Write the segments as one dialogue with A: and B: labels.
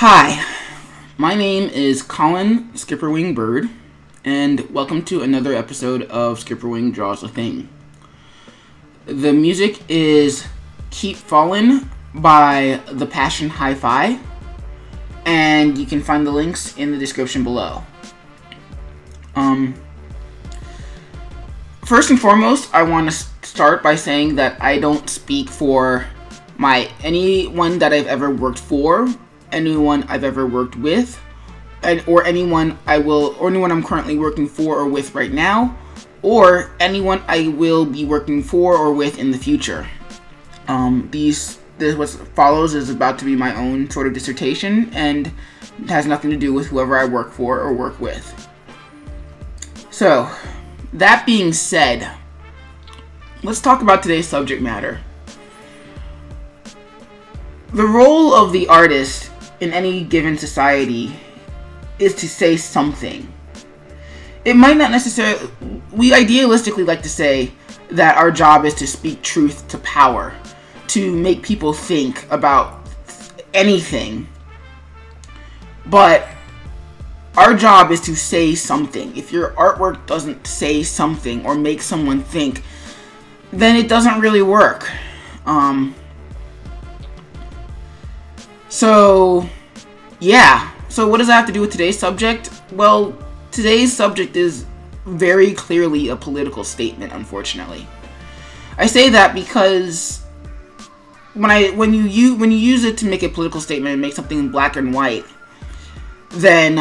A: Hi, my name is Colin SkipperWing Bird, and welcome to another episode of SkipperWing Draws a Thing. The music is Keep Fallin' by The Passion Hi-Fi, and you can find the links in the description below. First and foremost, I want to start by saying that I don't speak for anyone that I've ever worked for, anyone I've ever worked with, or anyone I'm currently working for or with right now, or anyone I will be working for or with in the future. What follows is about to be my own sort of dissertation, and it has nothing to do with whoever I work for or work with. So, that being said, let's talk about today's subject matter. The role of the artist in any given society is to say something. It might not necessarily, we idealistically like to say that our job is to speak truth to power, to make people think about anything. But our job is to say something. If your artwork doesn't say something or make someone think, then it doesn't really work. So what does that have to do with today's subject? Well, today's subject is very clearly a political statement, unfortunately. I say that because when you use it to make a political statement and make something in black and white, then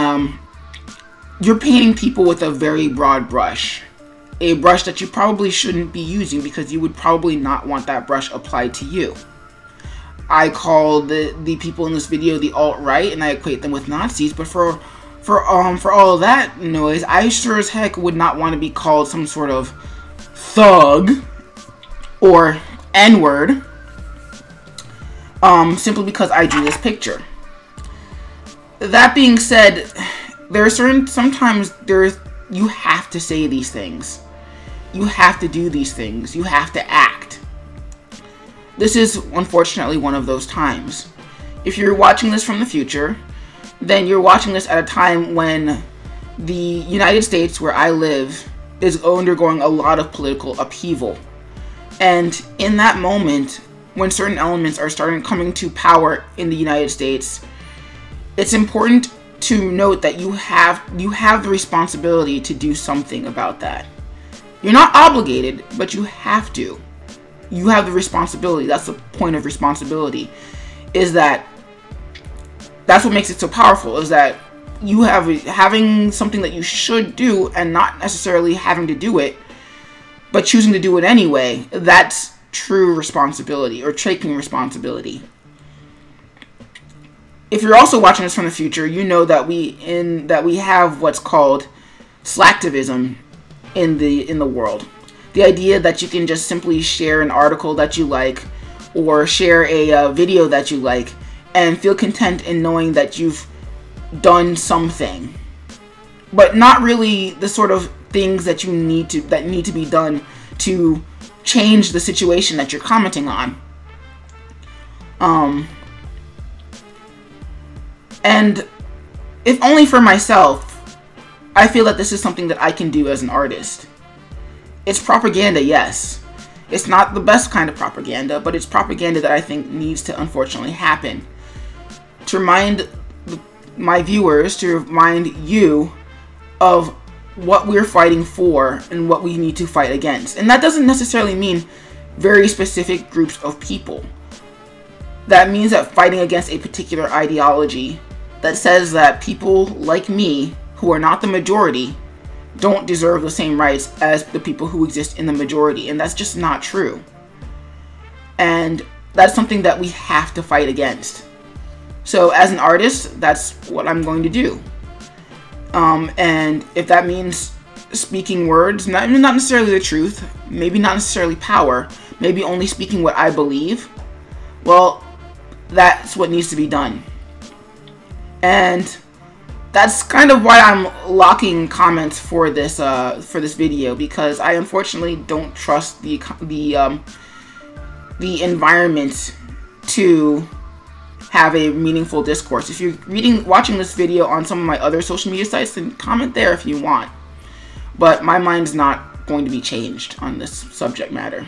A: you're painting people with a very broad brush. A brush that you probably shouldn't be using because you would probably not want that brush applied to you. I call the people in this video the alt-right, and I equate them with Nazis, but for all of that noise, I sure as heck would not want to be called some sort of thug or N-word simply because I drew this picture. That being said, sometimes you have to say these things. You have to do these things. You have to act. This is unfortunately one of those times. If you're watching this from the future, then you're watching this at a time when the United States, where I live, is undergoing a lot of political upheaval. And in that moment, when certain elements are coming to power in the United States, it's important to note that you have the responsibility to do something about that. You're not obligated, but you have to. You have the responsibility. That's the point of responsibility. That's what makes it so powerful, is that you having something that you should do and not necessarily having to do it, but choosing to do it anyway. That's true responsibility, or taking responsibility. If you're also watching this from the future, you know that we have what's called slacktivism in the world. The idea that you can just simply share an article that you like, or share a video that you like, and feel content in knowing that you've done something, but not really the sort of things that need to be done to change the situation that you're commenting on. And if only for myself, I feel that this is something that I can do as an artist. It's propaganda, yes. It's not the best kind of propaganda, but it's propaganda that I think needs to unfortunately happen. To remind my viewers, to remind you of what we're fighting for and what we need to fight against. And that doesn't necessarily mean very specific groups of people. That means that fighting against a particular ideology that says that people like me, who are not the majority, don't deserve the same rights as the people who exist in the majority, and that's just not true. And that's something that we have to fight against. So as an artist, that's what I'm going to do. And if that means speaking words, not necessarily the truth, maybe not necessarily power, maybe only speaking what I believe, well, that's what needs to be done. And that's kind of why I'm locking comments for this video, because I unfortunately don't trust the environment to have a meaningful discourse. If you're watching this video on some of my other social media sites, then comment there if you want. But my mind's not going to be changed on this subject matter.